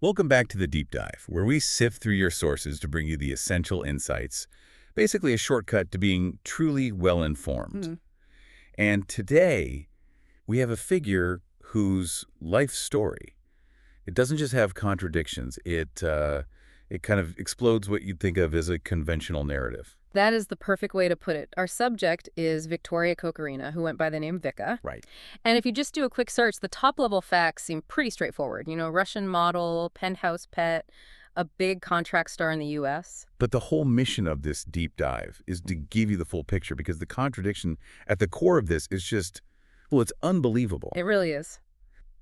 Welcome back to the Deep Dive, where we sift through your sources to bring you the essential insights, basically a shortcut to being truly well-informed. Mm. And today, we have a figure whose life story, it doesn't just have contradictions, it kind of explodes what you'd think of as a conventional narrative. That is the perfect way to put it. Our subject is Victoria Kokorina, who went by the name Vicca. Right. And if you just do a quick search, the top-level facts seem pretty straightforward. You know, Russian model, Penthouse Pet, a big contract star in the U.S. But the whole mission of this deep dive is to give you the full picture, because the contradiction at the core of this is just, well, it's unbelievable. It really is.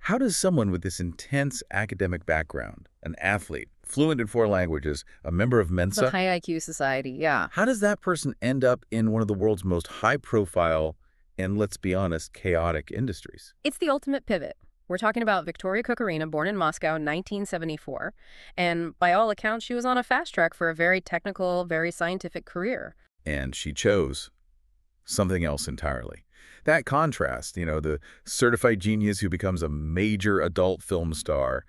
How does someone with this intense academic background, an athlete, fluent in 4 languages, a member of Mensa, The high IQ society, yeah. how does that person end up in one of the world's most high-profile and, let's be honest, chaotic industries? It's the ultimate pivot. We're talking about Victoria Kokorina, born in Moscow in 1974. And by all accounts, she was on a fast track for a very technical, very scientific career. And she chose something else entirely. That contrast, you know, the certified genius who becomes a major adult film star,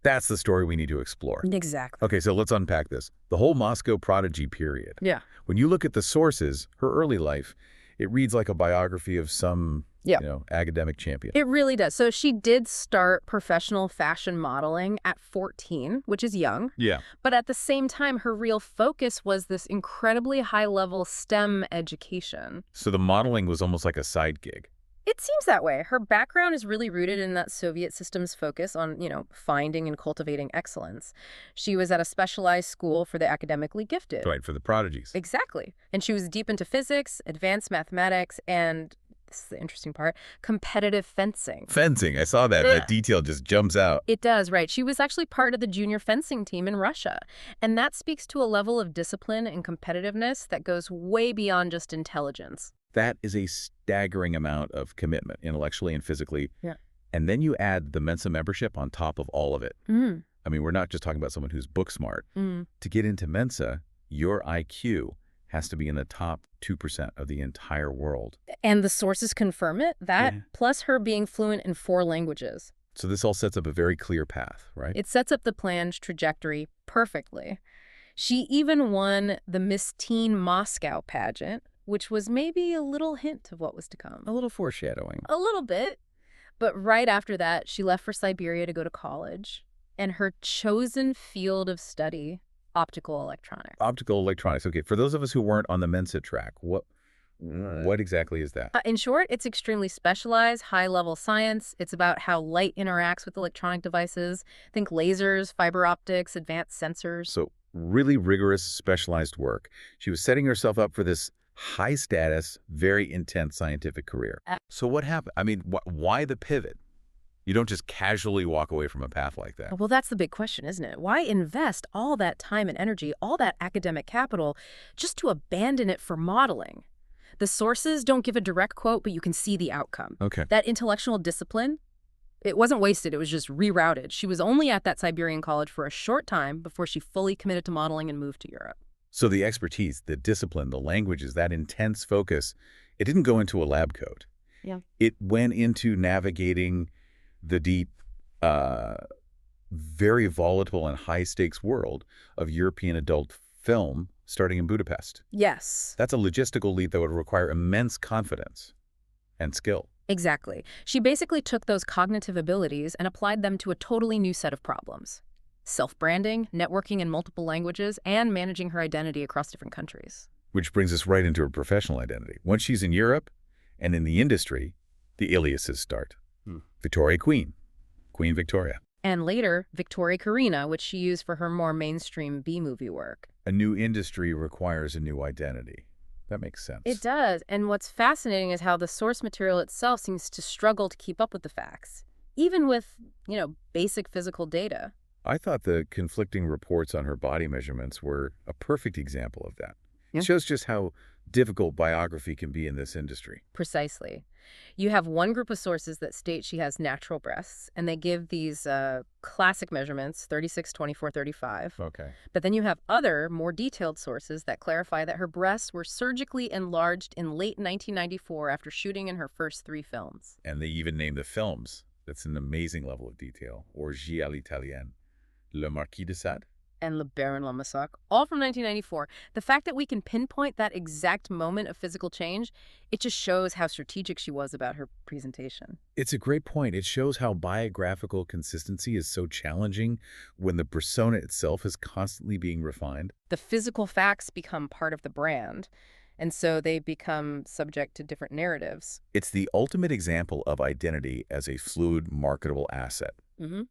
that's the story we need to explore. Exactly. Okay, so let's unpack this. The whole Moscow prodigy period. Yeah. When you look at the sources, her early life, it reads like a biography of some, Yep. academic champion. It really does. So she did start professional fashion modeling at 14, which is young. Yeah. But at the same time, her real focus was this incredibly high-level STEM education. So the modeling was almost like a side gig. It seems that way. Her background is really rooted in that Soviet system's focus on, finding and cultivating excellence. She was at a specialized school for the academically gifted. Right, for the prodigies. Exactly. And she was deep into physics, advanced mathematics, and, this is the interesting part, competitive fencing. Fencing, I saw that. That detail just jumps out. It does, right. She was actually part of the junior fencing team in Russia. And that speaks to a level of discipline and competitiveness that goes way beyond just intelligence. That is a staggering amount of commitment, intellectually and physically. Yeah. And then you add the Mensa membership on top of all of it. Mm. I mean, we're not just talking about someone who's book smart. Mm. To get into Mensa, your IQ has to be in the top 2% of the entire world. And the sources confirm it, that Yeah. plus her being fluent in 4 languages. So this all sets up a very clear path, right? It sets up the planned trajectory perfectly. She even won the Miss Teen Moscow pageant, which was maybe a little hint of what was to come. A little foreshadowing. A little bit. But right after that, she left for Siberia to go to college. And her chosen field of study, optical electronics. Optical electronics. Okay, for those of us who weren't on the Mensa track, what exactly is that? In short, it's extremely specialized, high-level science. It's about how light interacts with electronic devices. Think lasers, fiber optics, advanced sensors. So really rigorous, specialized work. She was setting herself up for this high-status, very intense scientific career. So what happened? I mean, why the pivot? You don't just casually walk away from a path like that. Well, that's the big question, isn't it? Why invest all that time and energy, all that academic capital, just to abandon it for modeling? The sources don't give a direct quote, but you can see the outcome. Okay. That intellectual discipline, it wasn't wasted. It was just rerouted. She was only at that Siberian college for a short time before she fully committed to modeling and moved to Europe. So the expertise, the discipline, the languages, that intense focus, it didn't go into a lab coat. Yeah. It went into navigating the deep, very volatile and high-stakes world of European adult film starting in Budapest. Yes. That's a logistical leap that would require immense confidence and skill. Exactly. She basically took those cognitive abilities and applied them to a totally new set of problems. Self-branding, networking in multiple languages, and managing her identity across different countries. Which brings us right into her professional identity. Once she's in Europe and in the industry, the aliases start. Victoria Queen, Queen Victoria. And later, Victoria Kokorina, which she used for her more mainstream B-movie work. A new industry requires a new identity. That makes sense. It does. And what's fascinating is how the source material itself seems to struggle to keep up with the facts, even with, basic physical data. I thought the conflicting reports on her body measurements were a perfect example of that. Yeah. It shows just how difficult biography can be in this industry. Precisely. You have one group of sources that state she has natural breasts, and they give these classic measurements, 36, 24, 35. Okay. But then you have other, more detailed sources that clarify that her breasts were surgically enlarged in late 1994 after shooting in her first 3 films. And they even name the films. That's an amazing level of detail. Orgie à l'italienne. Le Marquis de Sade. and Le Baron Lamassac, all from 1994. The fact that we can pinpoint that exact moment of physical change, it just shows how strategic she was about her presentation. It's a great point. It shows how biographical consistency is so challenging when the persona itself is constantly being refined. The physical facts become part of the brand, and so they become subject to different narratives. It's the ultimate example of identity as a fluid, marketable asset. Hmm.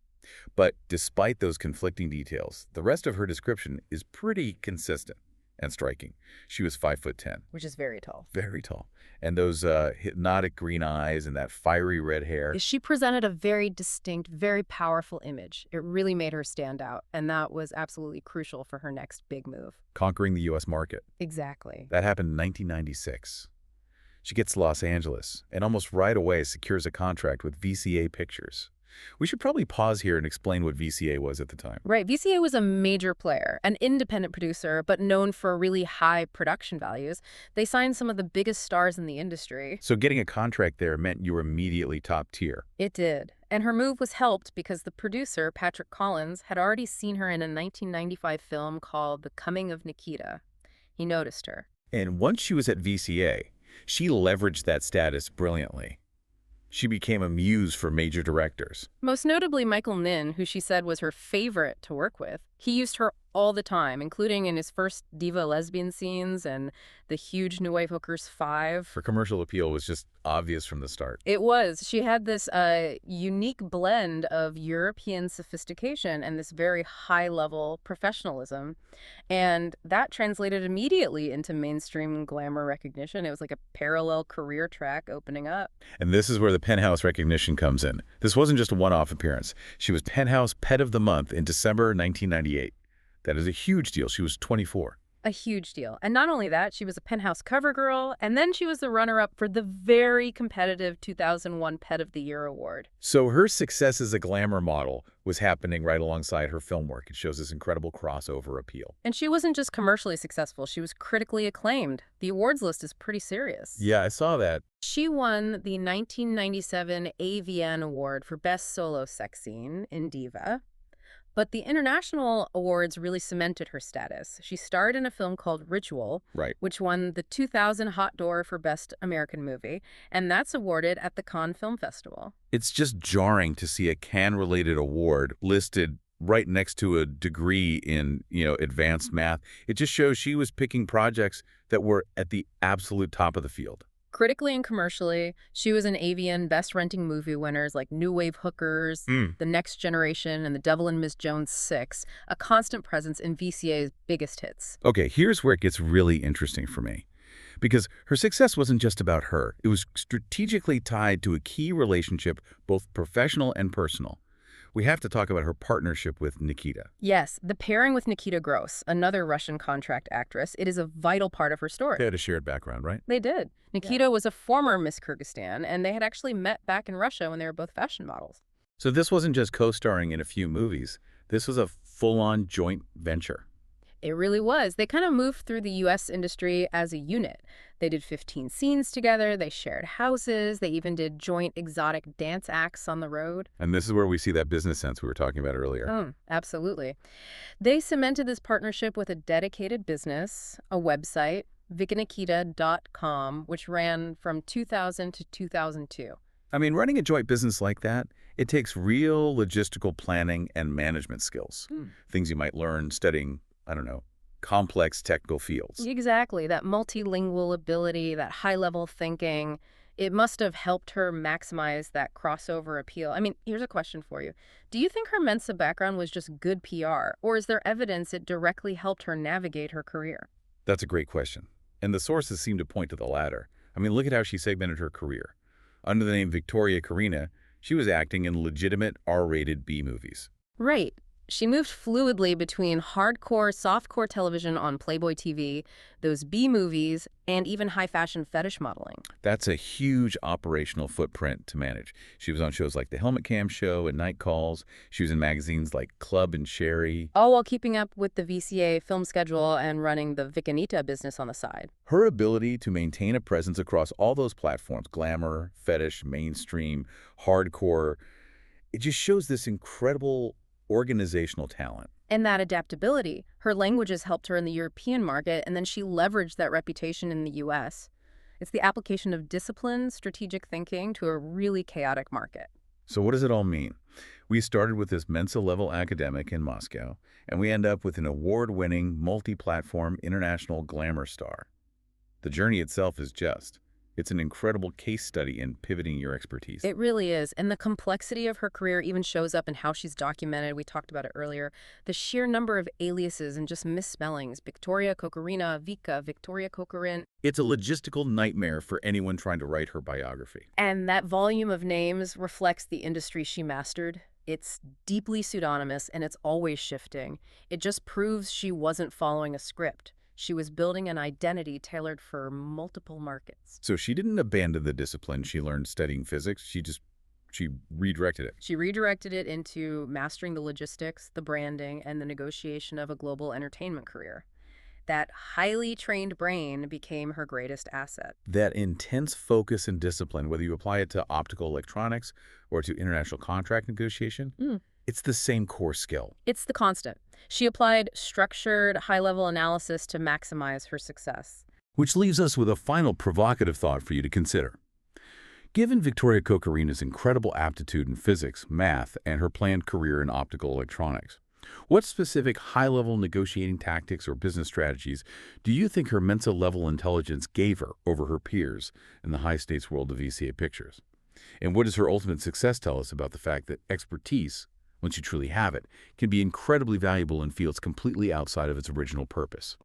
But despite those conflicting details, the rest of her description is pretty consistent and striking. She was 5'10", Which is very tall. very tall, and those hypnotic green eyes and that fiery red hair. She presented a very distinct, very powerful image. It really made her stand out, and that was absolutely crucial for her next big move. Conquering the U.S. market. Exactly. That happened in 1996. She gets to Los Angeles and almost right away secures a contract with VCA Pictures. We should probably pause here and explain what VCA was at the time. Right. VCA was a major player, an independent producer, but known for really high production values. They signed some of the biggest stars in the industry. So getting a contract there meant you were immediately top tier. It did. And her move was helped because the producer, Patrick Collins, had already seen her in a 1995 film called The Coming of Nikita. He noticed her. And once she was at VCA, she leveraged that status brilliantly. She became a muse for major directors. Most notably Michael Nin, who she said was her favorite to work with. He used her all the time, including in his first diva lesbian scenes and the huge New Wave Hookers 5. Her commercial appeal was just obvious from the start. It was. She had this unique blend of European sophistication and this very high-level professionalism. And that translated immediately into mainstream glamour recognition. It was like a parallel career track opening up. And this is where the Penthouse recognition comes in. This wasn't just a one-off appearance. She was Penthouse Pet of the Month in December 1998. That is a huge deal. She was 24. A huge deal. And not only that, she was a Penthouse cover girl, and then she was the runner-up for the very competitive 2001 Pet of the Year award. So her success as a glamour model was happening right alongside her film work. It shows this incredible crossover appeal. And she wasn't just commercially successful, she was critically acclaimed. The awards list is pretty serious. Yeah, I saw that. She won the 1997 AVN Award for Best Solo Sex Scene in Diva. But the international awards really cemented her status. She starred in a film called Ritual, Right. which won the 2000 Hot Door for Best American Movie, and that's awarded at the Cannes Film Festival. It's just jarring to see a Cannes-related award listed right next to a degree in, advanced math. It just shows she was picking projects that were at the absolute top of the field. Critically and commercially, she was in AVN Best Renting Movie winners like New Wave Hookers, The Next Generation, and The Devil and Miss Jones 6, a constant presence in VCA's biggest hits. Okay, here's where it gets really interesting for me. Because her success wasn't just about her. It was strategically tied to a key relationship, both professional and personal. We have to talk about her partnership with Nikita. Yes, the pairing with Nikita Gross, another Russian contract actress, it is a vital part of her story. They had a shared background, right? They did. Nikita was a former Miss Kyrgyzstan, and they had actually met back in Russia when they were both fashion models. So this wasn't just co-starring in a few movies. This was a full-on joint venture. It really was. They kind of moved through the U.S. industry as a unit. They did 15 scenes together, they shared houses, they even did joint exotic dance acts on the road. And this is where we see that business sense we were talking about earlier. Absolutely. They cemented this partnership with a dedicated business, a website, ViccaNikita.com, which ran from 2000 to 2002. I mean, running a joint business like that, it takes real logistical planning and management skills. Things you might learn studying, complex technical fields. Exactly. That multilingual ability, that high-level thinking, it must have helped her maximize that crossover appeal. I mean, here's a question for you. Do you think her Mensa background was just good PR, or is there evidence it directly helped her navigate her career? That's a great question. And the sources seem to point to the latter. I mean, look at how she segmented her career. Under the name Victoria Kokorina, she was acting in legitimate R-rated B movies. Right. She moved fluidly between hardcore, softcore television on Playboy TV, those B movies, and even high-fashion fetish modeling. That's a huge operational footprint to manage. She was on shows like The Helmet Cam Show and Night Calls. She was in magazines like Club and Sherry. All while keeping up with the VCA film schedule and running the Vicca business on the side. Her ability to maintain a presence across all those platforms, glamour, fetish, mainstream, hardcore, it just shows this incredible organizational talent. And that adaptability. Her languages helped her in the European market, and then she leveraged that reputation in the US. It's the application of discipline, strategic thinking to a really chaotic market. So what does it all mean? We started with this Mensa-level academic in Moscow, and we end up with an award-winning, multi-platform international glamour star. The journey itself is it's an incredible case study in pivoting your expertise. It really is. And the complexity of her career even shows up in how she's documented. We talked about it earlier. The sheer number of aliases and just misspellings. Victoria Kokorina, Vicca, Victoria Kokorin. It's a logistical nightmare for anyone trying to write her biography. And that volume of names reflects the industry she mastered. It's deeply pseudonymous, and it's always shifting. It just proves she wasn't following a script. She was building an identity tailored for multiple markets. So she didn't abandon the discipline she learned studying physics. She redirected it. She redirected it into mastering the logistics, the branding, and the negotiation of a global entertainment career. That highly trained brain became her greatest asset. That intense focus and discipline, whether you apply it to optical electronics or to international contract negotiation, it's the same core skill. It's the constant. She applied structured, high-level analysis to maximize her success. Which leaves us with a final provocative thought for you to consider. Given Victoria Kokorina's incredible aptitude in physics, math, and her planned career in optical electronics, what specific high-level negotiating tactics or business strategies do you think her Mensa-level intelligence gave her over her peers in the high-stakes world of VCA pictures? And what does her ultimate success tell us about the fact that expertise, once you truly have it, can be incredibly valuable in fields completely outside of its original purpose?